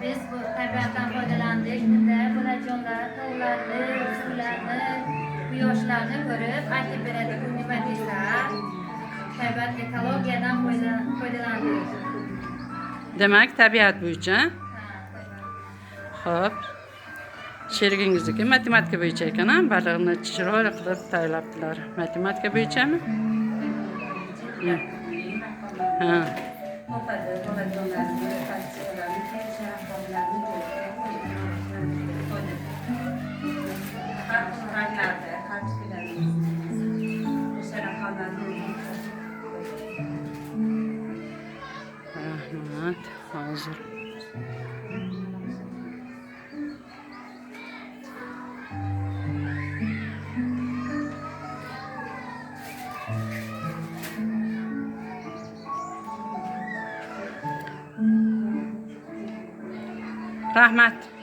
Biz bu tabiatdan foydalandık. Bizde bolajonlar, tavlarni, suvlarni, quyoshlarni ko'rib, aytib beradi bu nima desa, tabiat ekologiyadan foydalandik. Demak, tabiat bo'yicha. Xo'p. Sherigingizniki matematika bo'yicha ekan-a? Baliqni chiroyli qilib tayyorlabdilar. Matematika bo'yichami? Ha. Rahmat. Hozir. Rahmat.